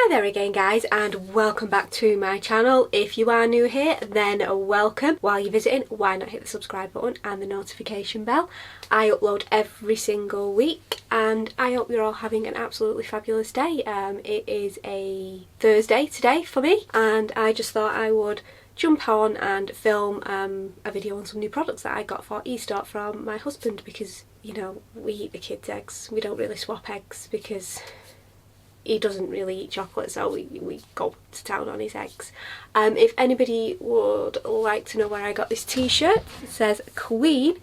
there again guys, and welcome back to my channel. If you are new here, then welcome. While you're visiting, why not hit the subscribe button and the notification bell. I upload every single week and I hope you're all having an absolutely fabulous day. It is a Thursday today for me and I just thought I would jump on and film a video on some new products that I got for Easter from my husband, because you know, we eat the kids' eggs. We don't really swap eggs because he doesn't really eat chocolate, so we go to town on his eggs. If anybody would like to know where I got this t-shirt, it says Queen,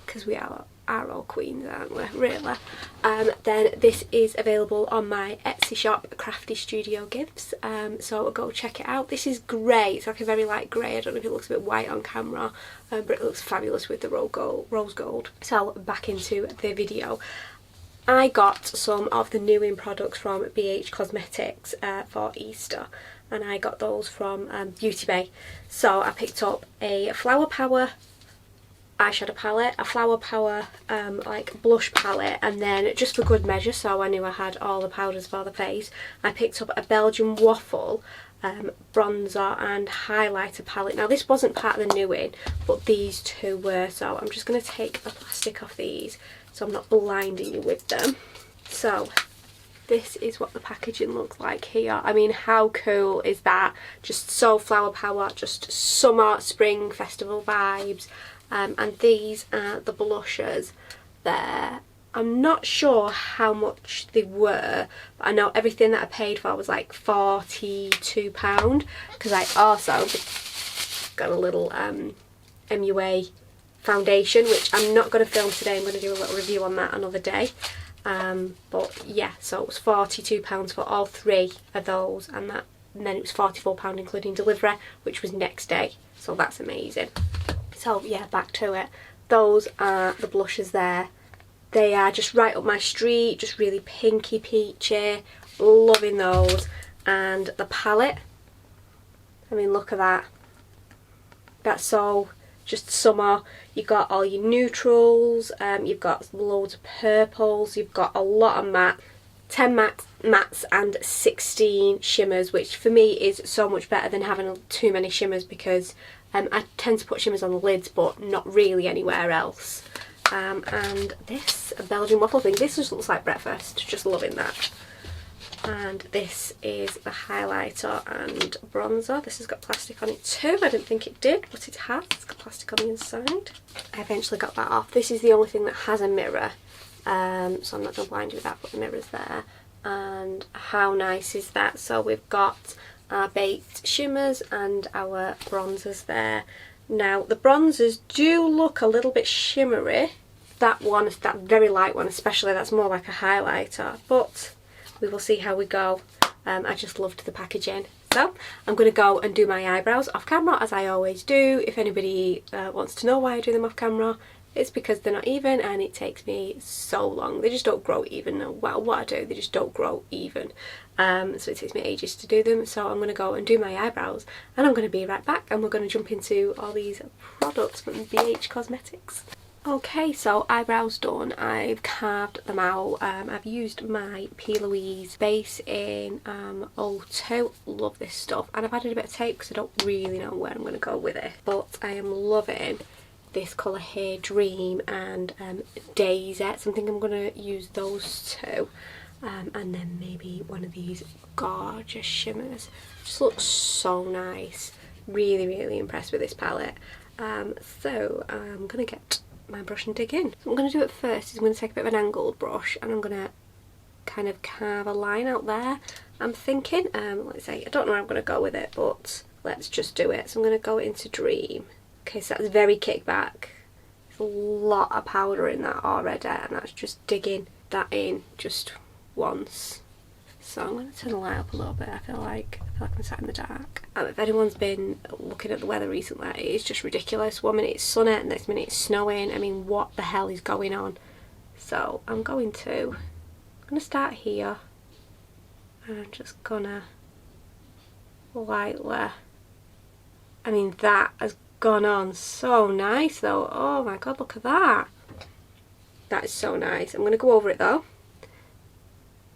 because we are all queens, aren't we, really? Then this is available on my Etsy shop, Crafty Studio Gifts, so go check it out. This is grey, it's like a very light grey. I don't know if it looks a bit white on camera, but it looks fabulous with the rose gold. So back into the video. I got some of the new in products from BH Cosmetics for Easter, and I got those from Beauty Bay. So I picked up a Flower Power eyeshadow palette, a Flower Power like blush palette, and then just for good measure, so I knew I had all the powders for the face, I picked up a Belgian Waffle bronzer and highlighter palette. Now this wasn't part of the new in, but these two were, so I'm just going to take the plastic off these so I'm not blinding you with them. So this is what the packaging looks like here. I mean, how cool is that? Just so Flower Power, just summer, spring, festival vibes. And these are the blushes there. I'm not sure how much they were, but I know everything that I paid for was like £42, because I also got a little MUA foundation, which I'm not going to film today. I'm going to do a little review on that another day. But yeah, so it was £42 for all three of those, and then it was £44 including delivery, which was next day, so that's amazing. So yeah, back to it. Those are the blushes there. They are just right up my street, just really pinky peachy, loving those. And the palette, I mean, look at that. That's so just summer. You've got all your neutrals, you've got loads of purples, you've got a lot of matte, 10 mattes and 16 shimmers, which for me is so much better than having too many shimmers, because I tend to put shimmers on the lids but not really anywhere else. And this Belgian Waffle thing, this just looks like breakfast, just loving that. And this is the highlighter and bronzer. This has got plastic on it too. I didn't think it did, but it has. It's got plastic on the inside. I eventually got that off. This is the only thing that has a mirror, so I'm not going to blind you with that, but the mirror's there. And how nice is that? So we've got our baked shimmers and our bronzers there. Now the bronzers do look a little bit shimmery. That one, that very light one especially, that's more like a highlighter, but we will see how we go. I just loved the packaging. So I'm going to go and do my eyebrows off camera, as I always do. If anybody wants to know why I do them off camera, it's because they're not even and it takes me so long. They just don't grow even. No matter what I do, they just don't grow even. So it takes me ages to do them. So I'm going to go and do my eyebrows and I'm going to be right back, and we're going to jump into all these products from BH Cosmetics. Okay, so eyebrows done. I've carved them out. I've used my P. Louise base in 02. Love this stuff. And I've added a bit of tape because I don't really know where I'm going to go with it. But I am loving this colour here, Dream and Daisy. So I think I'm going to use those two. And then maybe one of these gorgeous shimmers. Just looks so nice. Really, really impressed with this palette. So I'm going to get my brush and dig in. So what I'm going to do at first is I'm going to take a bit of an angled brush and I'm going to kind of carve a line out there. I'm thinking, let's say, I don't know where I'm going to go with it, but let's just do it. So I'm going to go into Dream. Okay, so that's very kickback. There's a lot of powder in that already, and that's just digging that in just once. So I'm going to turn the light up a little bit. I feel like I'm sat in the dark. If anyone's been looking at the weather recently, it's just ridiculous. One minute it's sunny, and next minute it's snowing. I mean, what the hell is going on? So I'm going to start here, and I'm just gonna lightly. I mean, that has gone on so nice though. Oh my god, look at that. That is so nice. I'm going to go over it though.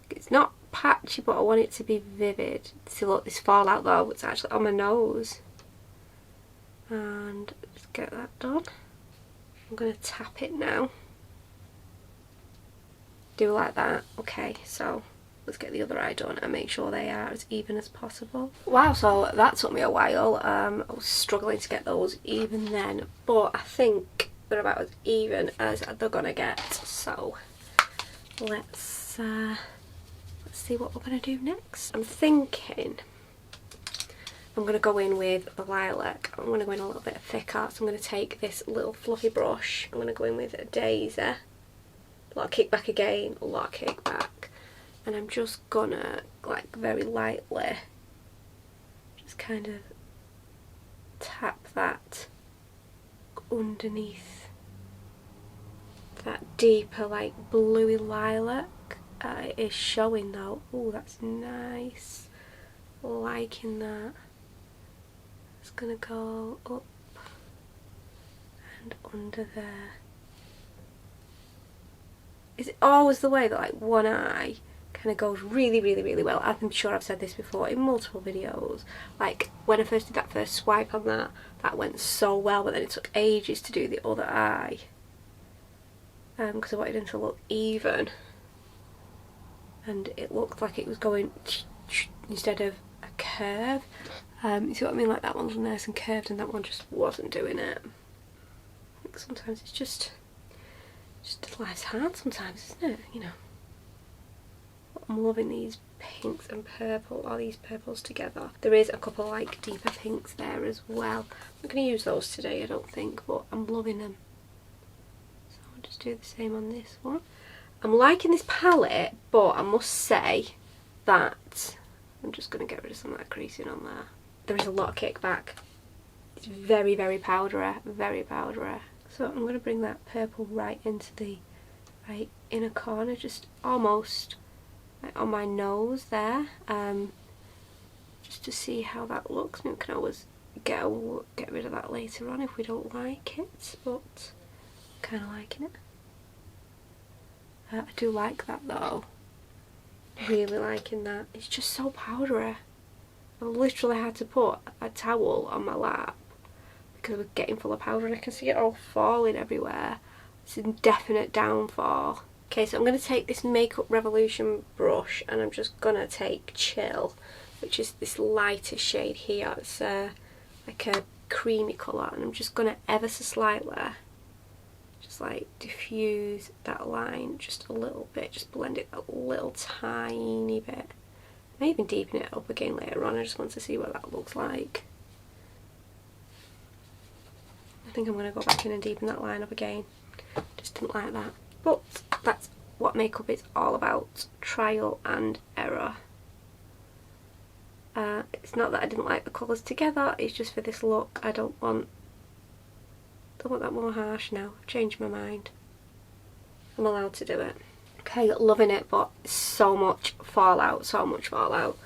It's not patchy, but I want it to be vivid. See, look, this fallout though, it's actually on my nose. And just get that done. I'm going to tap it now. Do like that. Okay, so let's get the other eye done and make sure they are as even as possible. Wow, so that took me a while. I was struggling to get those even then, but I think they're about as even as they're gonna get. So let's see what we're gonna do next. I'm thinking I'm going to go in with the lilac. I'm going to go in a little bit thicker, so I'm going to take this little fluffy brush. I'm going to go in with a Daisy. A lot of kickback again, a lot of kickback. And I'm just going to, like, very lightly, just kind of tap that underneath that deeper, like, bluey lilac. It is showing though. Oh, that's nice. Liking that. It's gonna go up and under there. Is it always the way that like one eye kind of goes really, really, really well? I'm sure I've said this before in multiple videos. Like when I first did that first swipe on that, that went so well, but then it took ages to do the other eye. Because I wanted them to look even. And it looked like it was going instead of a curve. You see what I mean? Like that one's nice and curved and that one just wasn't doing it. I think sometimes it's just life's hard sometimes, isn't it? You know. But I'm loving these pinks and purple, all these purples together. There is a couple like deeper pinks there as well. I'm not going to use those today, I don't think, but I'm loving them. So I'll just do the same on this one. I'm liking this palette, but I must say that I'm just going to get rid of some of that creasing on there. There is a lot of kickback. It's very, very powdery, very powdery. So I'm going to bring that purple right into the right inner corner, just almost like on my nose there, just to see how that looks. We can always get rid of that later on if we don't like it, but I'm kind of liking it. I do like that though. Really liking that. It's just so powdery. I literally had to put a towel on my lap because I was getting full of powder and I can see it all falling everywhere. It's a definite downfall. Okay, so I'm going to take this Makeup Revolution brush and I'm just going to take Chill, which is this lighter shade here. It's like a creamy colour, and I'm just going to ever so slightly just like diffuse that line just a little bit, just blend it a little tiny bit. I may even deepen it up again later on. I just want to see what that looks like. I think I'm going to go back in and deepen that line up again. Just didn't like that. But that's what makeup is all about. Trial and error. It's not that I didn't like the colours together, it's just for this look I don't want that more harsh now. I've changed my mind. I'm allowed to do it. Okay, loving it, but so much fallout, so much fallout.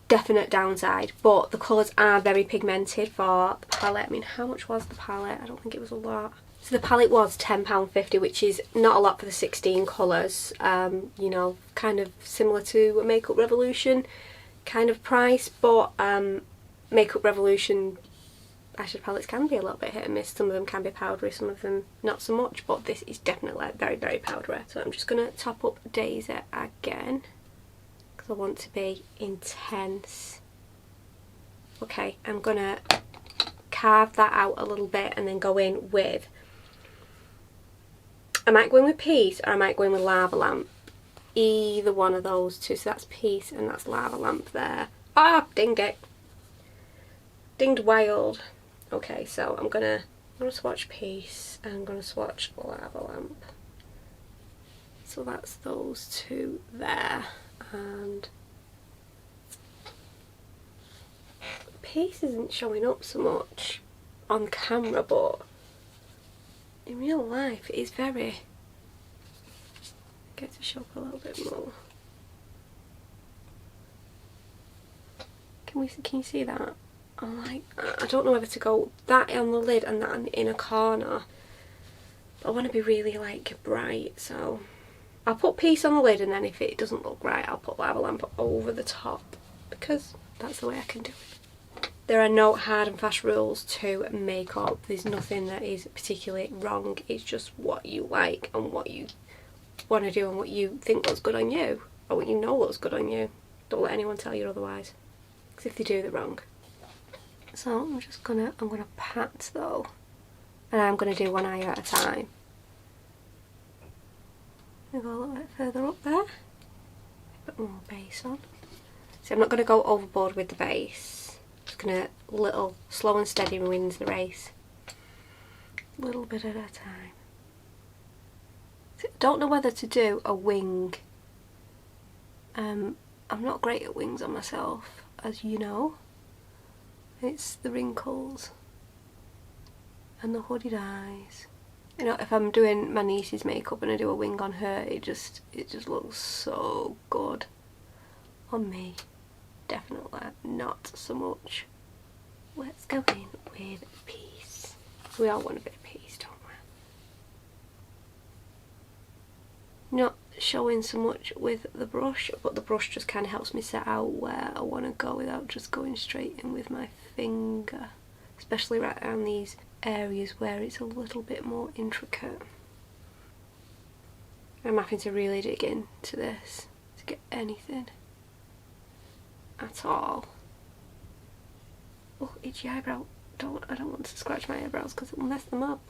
Definite downside, but the colours are very pigmented for the palette. I mean, how much was the palette? I don't think it was a lot. So the palette was £10.50, which is not a lot for the 16 colours. You know, kind of similar to a Makeup Revolution kind of price, but Makeup Revolution eyeshadow palettes can be a little bit hit and miss. Some of them can be powdery, some of them not so much, but this is definitely very, very powdery. So I'm just going to top up Daisy again because I want to be intense. Okay, I'm going to carve that out a little bit and then go in with, I might go in with Peace or I might go in with Lava Lamp. Either one of those two. So that's Peace and that's Lava Lamp there. Ah, ding it. Dinged wild. Okay, so I'm gonna swatch Peace and I'm gonna swatch Lava Lamp. So that's those two there. And Peace isn't showing up so much on camera, but in real life it is very, get to show up a little bit more. Can you see that? I don't know whether to go that on the lid and that on the inner corner. I want to be really like bright, so I'll put Peace on the lid, and then if it doesn't look right, I'll put Lava Lamp over the top, because that's the way I can do it. There are no hard and fast rules to makeup. There's nothing that is particularly wrong. It's just what you like and what you want to do and what you think looks good on you, or what you know looks good on you. Don't let anyone tell you otherwise, because if they do, they're wrong. So I'm gonna pat though, and I'm gonna do one eye at a time. I'm gonna go a little bit further up there, put more base on. So I'm not gonna go overboard with the base. Just gonna little slow and steady wins the race. A little bit at a time. So I don't know whether to do a wing. I'm not great at wings on myself, as you know. It's the wrinkles and the hooded eyes. You know, if I'm doing my niece's makeup and I do a wing on her, it just looks so good. On me, definitely not so much. Let's go in with Peace. We all want a bit of peace, don't we? Not showing so much with the brush, but the brush just kind of helps me set out where I want to go without just going straight in with my finger, especially right around these areas where it's a little bit more intricate. I'm having to really dig into this to get anything at all. Oh, itchy eyebrow. I don't want to scratch my eyebrows because it'll mess them up.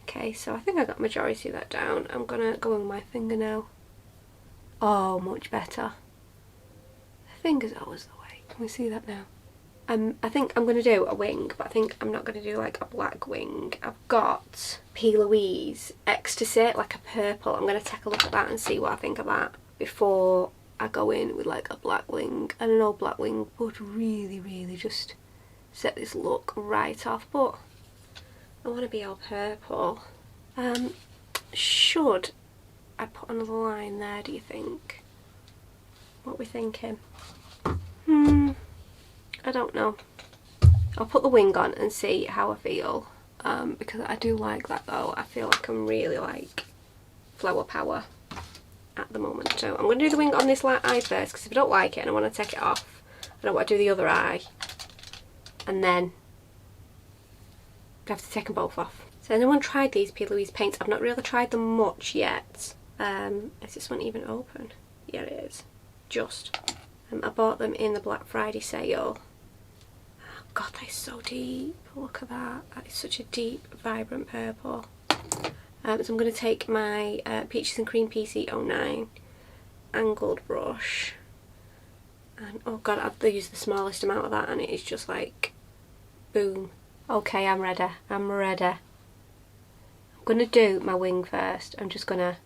Okay, so I think I got majority of that down. I'm gonna go on my finger now. Oh, much better. The finger's always the way. Can we see that now? I think I'm going to do a wing, but I think I'm not going to do like a black wing. I've got P. Louise Ecstasy, like a purple. I'm going to take a look at that and see what I think of that before I go in with like a black wing. And I know black wing would really, really just set this look right off, but I want to be all purple. Should I put another line there, do you think? What are we thinking? I don't know. I'll put the wing on and see how I feel, because I do like that though. I feel like I'm really like Flower Power at the moment. So I'm going to do the wing on this eye first, because if I don't like it and I want to take it off, I don't want to do the other eye, and then I have to take them both off. So anyone tried these P. Louise paints? I've not really tried them much yet. Is this one even open? Yeah, it is. Just. I bought them in the Black Friday sale. Oh God, they're so deep. Look at that. That is such a deep, vibrant purple. So I'm going to take my Peaches and Cream PC09 angled brush. And oh God, I've used the smallest amount of that and it is just like, boom. Okay, I'm ready. I'm ready. I'm going to do my wing first. I'm just going to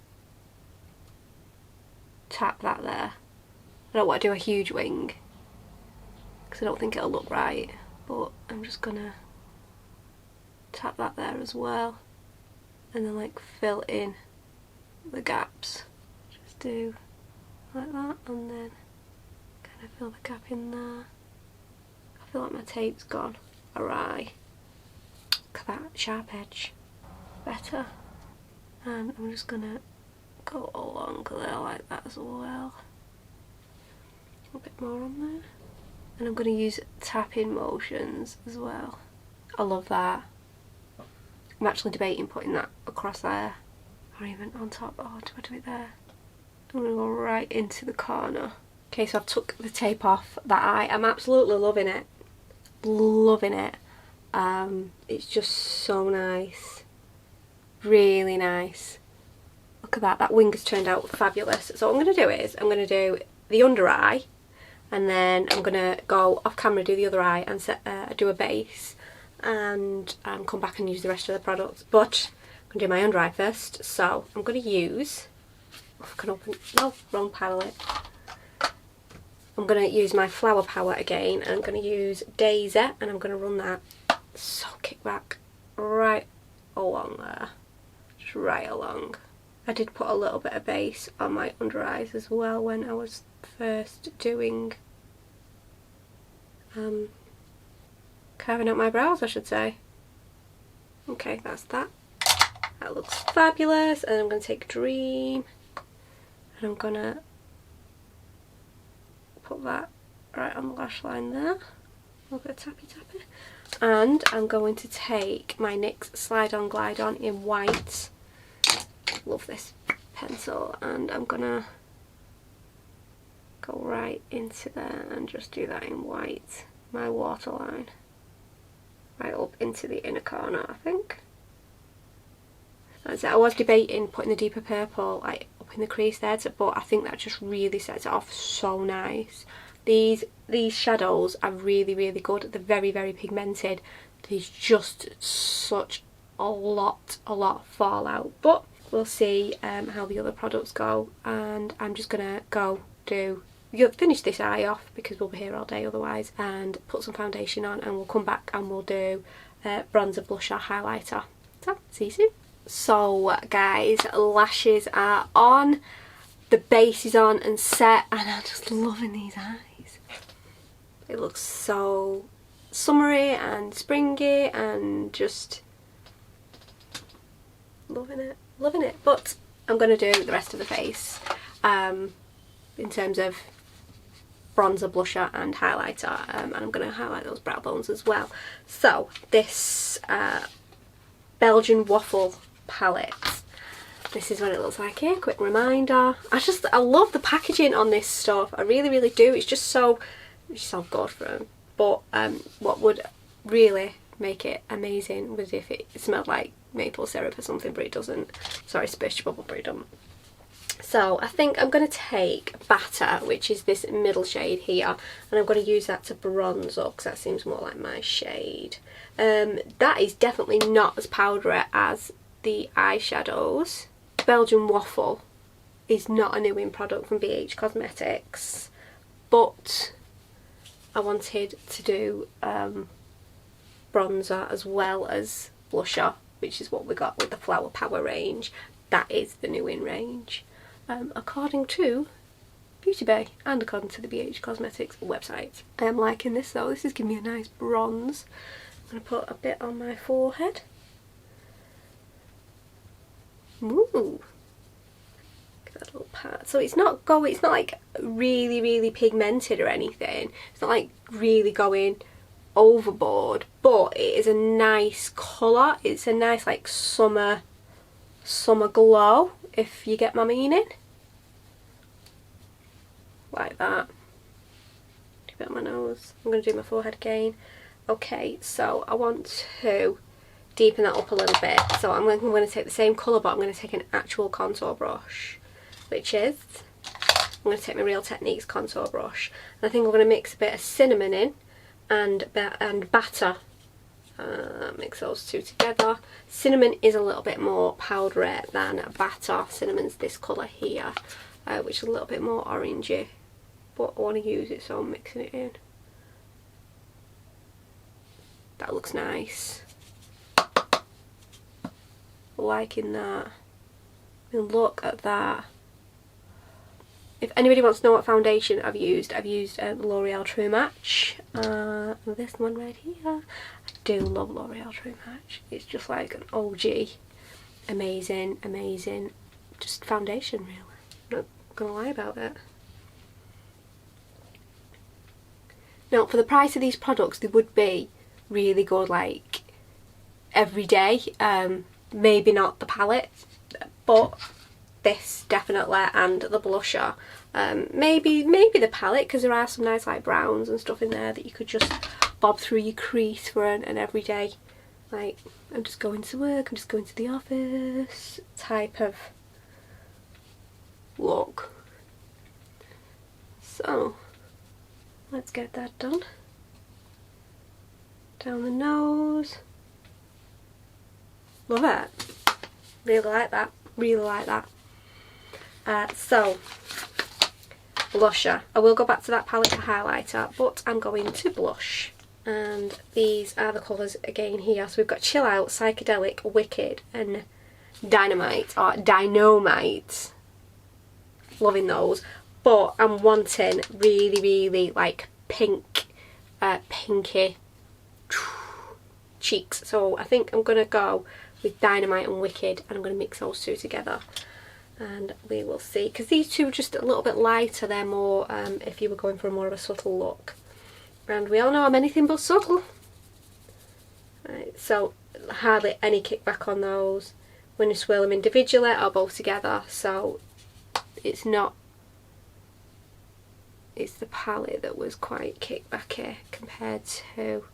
tap that there. I don't want to do a huge wing because I don't think it'll look right, but I'm just gonna tap that there as well and then like fill in the gaps. Just do like that and then kind of fill the gap in there. I feel like my tape's gone awry. Look at that sharp edge. Better. And I'm just gonna go along there like that as well. A bit more on there, and I'm going to use tapping motions as well. I love that. I'm actually debating putting that across there or even on top. Oh, do I do it there? I'm going to go right into the corner. Okay, so I've took the tape off that eye. I'm absolutely loving it. Loving it. It's just so nice. Really nice. Look at that. That wing has turned out fabulous. So what I'm going to do is I'm going to do the under eye, and then I'm going to go off camera, do the other eye and do a base, and come back and use the rest of the products. But I'm going to do my under eye first, so I'm going to use, I can open, no, wrong palette. I'm going to use my Flower Power again, and I'm going to use Daisy, and I'm going to run that so kickback right along there, just right along. I did put a little bit of base on my under eyes as well when I was first doing carving out my brows, I should say. Okay, that's that. That looks fabulous. And I'm going to take Dream and I'm going to put that right on the lash line there. A little bit of tappy tappy. And I'm going to take my NYX Slide On Glide On in white. Love this pencil. And I'm going to go right into there and just do that in white. My waterline. Right up into the inner corner, I think. That's it. I was debating putting the deeper purple like up in the crease there, but I think that just really sets it off so nice. These shadows are really, really good. They're very, very pigmented. There's just such a lot of fallout. But we'll see how the other products go. And I'm just going to finish this eye off because we'll be here all day otherwise. And put some foundation on and we'll come back and we'll do bronzer, blusher, highlighter. So, see you soon. So guys, lashes are on. The base is on and set. And I'm just loving these eyes. It looks so summery and springy and just loving it, but I'm going to do the rest of the face in terms of bronzer, blusher and highlighter, and I'm going to highlight those brow bones as well. So this Belgian Waffle palette, this is what it looks like here. Quick reminder, I love the packaging on this stuff. I really do. It's just so good for them. But what would really make it amazing was if it smelled like maple syrup or something, but it doesn't. Sorry, Splash Bubble, but it doesn't. So I think I'm going to take Batter, which is this middle shade here, and I'm going to use that to bronze up because that seems more like my shade. That is definitely not as powdery as the eyeshadows. Belgian Waffle is not a new in product from BH Cosmetics, but I wanted to do bronzer as well as blusher, which is what we got with the Flower Power range. That is the new in range, according to Beauty Bay and according to the BH Cosmetics website. I am liking this though. This is giving me a nice bronze. I'm going to put a bit on my forehead. Ooh. That little part. So it's not like really pigmented or anything. It's not like really going overboard, but it is a nice colour. It's a nice like summer glow, if you get my meaning. Like that. Do a bit on my nose. I'm going to do my forehead again. Okay, so I want to deepen that up a little bit. So I'm going to take the same colour, but I'm going to take an actual contour brush, which is, I'm going to take my Real Techniques contour brush, and I think I'm going to mix a bit of cinnamon in and Batter. Mix those two together. Cinnamon is a little bit more powdery than Batter. Cinnamon's this colour here, which is a little bit more orangey, but I want to use it, so I'm mixing it in. That looks nice. Liking that. I mean, look at that. If anybody wants to know what foundation I've used L'Oreal True Match. This one right here. I do love L'Oreal True Match. It's just like an OG. Amazing. Just foundation, really. I'm not gonna lie about it. Now, for the price of these products, they would be really good, like, every day. Maybe not the palette, but this definitely, and the blusher. Maybe the palette, because there are some nice like browns and stuff in there that you could just bob through your crease for an everyday, like, I'm just going to work, I'm just going to the office type of look. So let's get that done. Down the nose. Love it. Really like that. So, blusher. I will go back to that palette for highlighter, but I'm going to blush. And these are the colours again here. So we've got Chill Out, Psychedelic, Wicked and Dynamite, or Dynamite. Loving those. But I'm wanting really like pink, pinky cheeks. So I think I'm going to go with Dynamite and Wicked, and I'm going to mix those two together and we will see, because these two are just a little bit lighter. They're more if you were going for more of a subtle look, and we all know I'm anything but subtle. Right, so hardly any kickback on those when you swirl them individually or both together, so it's not, it's the palette that was quite kickbacky compared to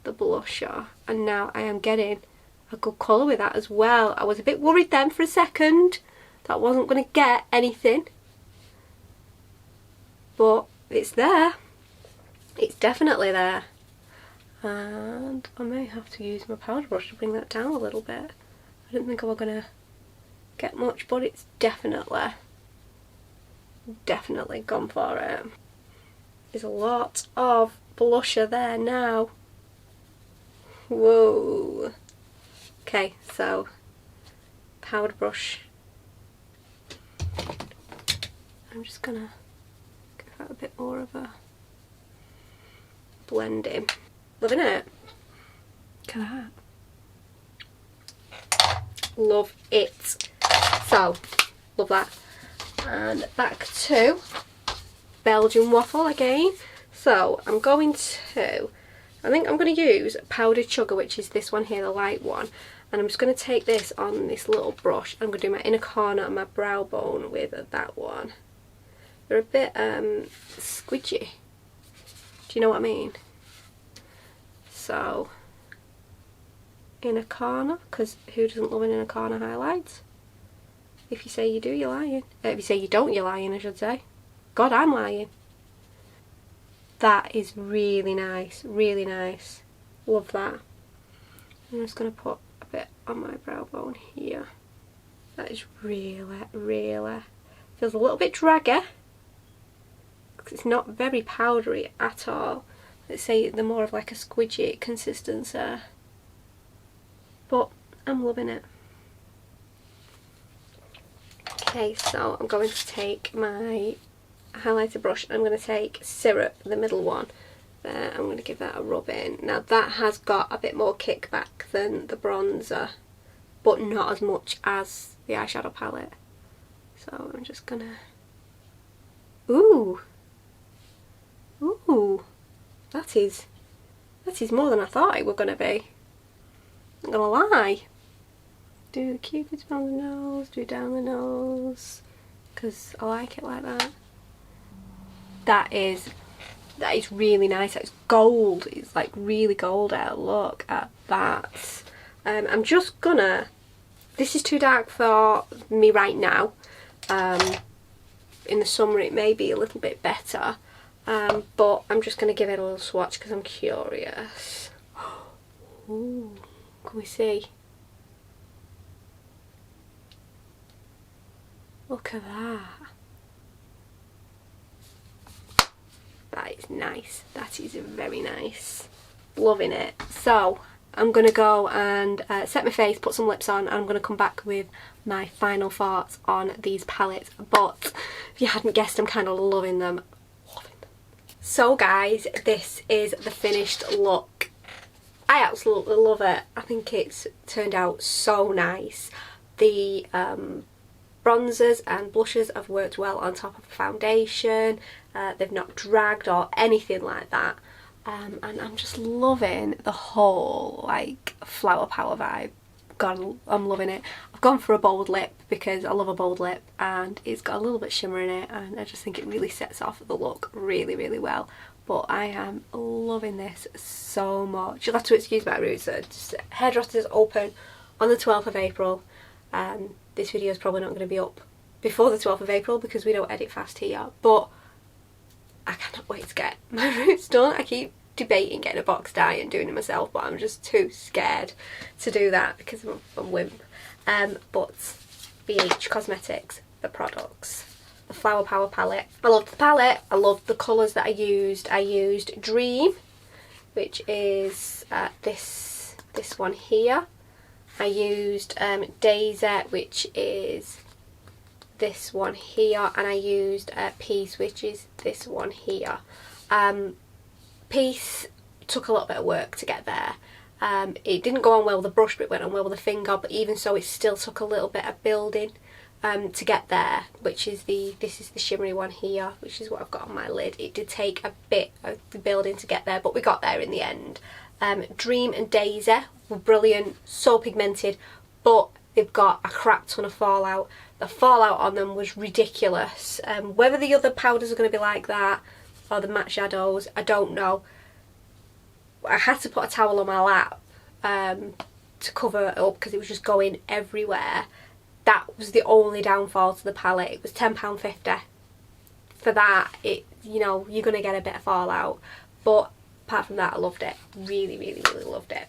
the blusher, and now I am getting a good colour with that as well. I was a bit worried then for a second that I wasn't going to get anything, but it's there, it's definitely there. And I may have to use my powder brush to bring that down a little bit. I didn't think I was going to get much, but it's definitely gone for it. There's a lot of blusher there now. Whoa. Okay, so powder brush. I'm just gonna give that a bit more of a blending. Loving it. Look at that. Love it. So, love that. And back to Belgian waffle again. So, I'm going to, I think I'm going to use powdered sugar, which is this one here, the light one. And I'm just going to take this on this little brush. I'm going to do my inner corner and my brow bone with that one. They're a bit squidgy. Do you know what I mean? So, inner corner, because who doesn't love an inner corner highlight? If you say you do, you're lying. If you say you don't, you're lying, I should say. God, I'm lying. That is really nice, really nice. Love that. I'm just going to put a bit on my brow bone here. That is really, really, feels a little bit draggy, because it's not very powdery at all. Let's say they're more of like a squidgy consistency, but I'm loving it. Okay, so I'm going to take my highlighter brush and I'm going to take Syrup, the middle one. There, I'm going to give that a rub in. Now that has got a bit more kickback than the bronzer, but not as much as the eyeshadow palette. So I'm just gonna, ooh, that is more than I thought it were gonna be. I'm not gonna lie. Do the Cupid's on the nose, do down the nose, because I like it like that. That is really nice. It's gold. It's like really gold out. Look at that. I'm just gonna, this is too dark for me right now. In the summer it may be a little bit better, but I'm just gonna give it a little swatch because I'm curious. Ooh, can we see? Look at that. That is nice. That is very nice. Loving it. So I'm going to go and set my face, put some lips on, and I'm going to come back with my final thoughts on these palettes. But if you hadn't guessed, I'm kind of loving them. So guys, this is the finished look. I absolutely love it. I think it's turned out so nice. The bronzers and blushes have worked well on top of the foundation. They've not dragged or anything like that. And I'm just loving the whole like flower power vibe. God, I'm loving it. I've gone for a bold lip because I love a bold lip, and it's got a little bit shimmer in it, and I just think it really sets off the look really, really well. But I am loving this so much. You'll have to excuse my roots. Just hairdressers open on the 12th of April. This video is probably not going to be up before the 12th of April because we don't edit fast here, but I cannot wait to get my roots done. I keep debating getting a box dye and doing it myself, but I'm just too scared to do that because I'm a wimp. But BH Cosmetics, the products, the Flower Power palette. I loved the palette. I loved the colours that I used. I used Dream, which is this one here. I used Daisy, which is this one here, and I used Peace, which is this one here. Peace took a little bit of work to get there. It didn't go on well with the brush, but it went on well with the finger, but even so it still took a little bit of building to get there, which is this is the shimmery one here, which is what I've got on my lid. It did take a bit of the building to get there, but we got there in the end. Dream and Daisy were brilliant, so pigmented, but they've got a crap ton of fallout. The fallout on them was ridiculous. Whether the other powders are going to be like that, or the matte shadows, I don't know. I had to put a towel on my lap to cover it up because it was just going everywhere. That was the only downfall to the palette. It was £10.50. For that, you know, you're going to get a bit of fallout. But apart from that, I loved it. Really, really, really loved it.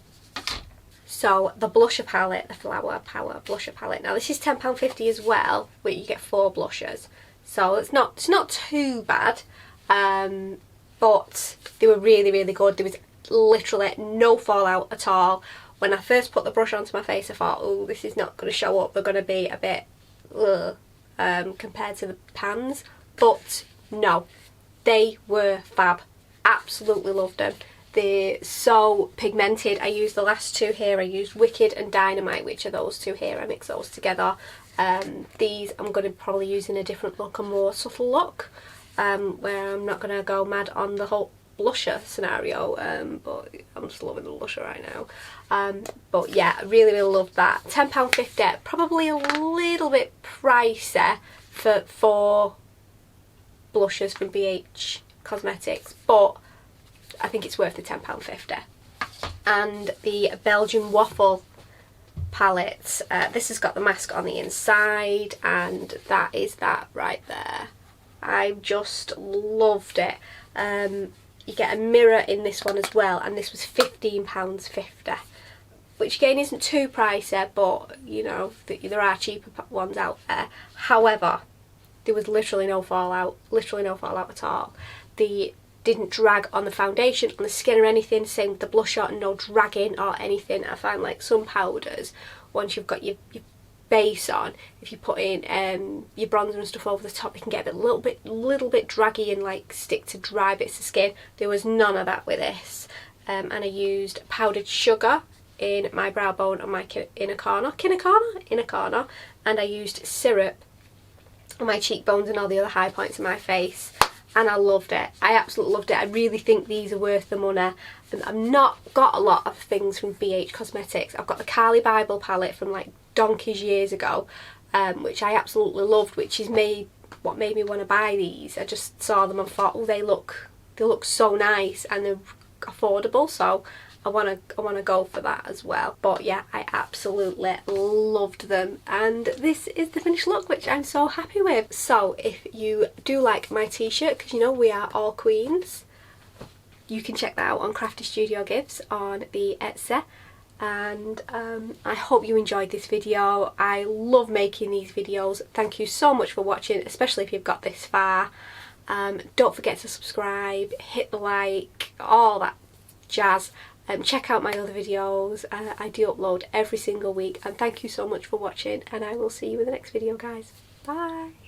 So the blusher palette, the Flower Power blusher palette. Now this is £10.50 as well, where you get 4 blushes. So it's not too bad. But they were really, really good. There was literally no fallout at all. When I first put the brush onto my face, I thought, oh, this is not going to show up. They're going to be a bit compared to the pans. But no, they were fab. Absolutely loved them. They're so pigmented. I used the last two here. I used Wicked and Dynamite, which are those two here. I mix those together. These I'm going to probably use in a different look, a more subtle look, where I'm not going to go mad on the whole blusher scenario, but I'm just loving the blusher right now. But yeah, I really, really loved that. £10.50, probably a little bit pricey for 4 blushes from BH Cosmetics, but I think it's worth the £10.50. And the Belgian Waffle palette, this has got the mask on the inside, and that is that right there. I just loved it. You get a mirror in this one as well, and this was £15.50, which again isn't too pricey, but you know, there are cheaper ones out there. However, there was literally no fallout at all. They didn't drag on the foundation, on the skin or anything. Same with the blusher, no dragging or anything. I find like some powders, once you've got your base on, if you put in your bronzer and stuff over the top, it can get a little bit draggy and like stick to dry bits of skin. There was none of that with this. And I used powdered sugar in my brow bone and my inner corner, and I used syrup on my cheekbones and all the other high points of my face, and I loved it. I absolutely loved it. I really think these are worth the money. I've not got a lot of things from BH Cosmetics. I've got the Carly Bible palette from like donkeys years ago, which I absolutely loved, which is what made me want to buy these. I just saw them and thought, oh, they look so nice and they're affordable, so I want to go for that as well. But yeah, I absolutely loved them, and this is the finished look, which I'm so happy with. So if you do like my t-shirt, because you know we are all queens, you can check that out on Crafty Studio Gifts on the Etsy. And I hope you enjoyed this video. I love making these videos. Thank you so much for watching, especially if you've got this far. Don't forget to subscribe, hit the like, all that jazz. Check out my other videos. I do upload every single week, and thank you so much for watching, and I will see you in the next video, guys. Bye.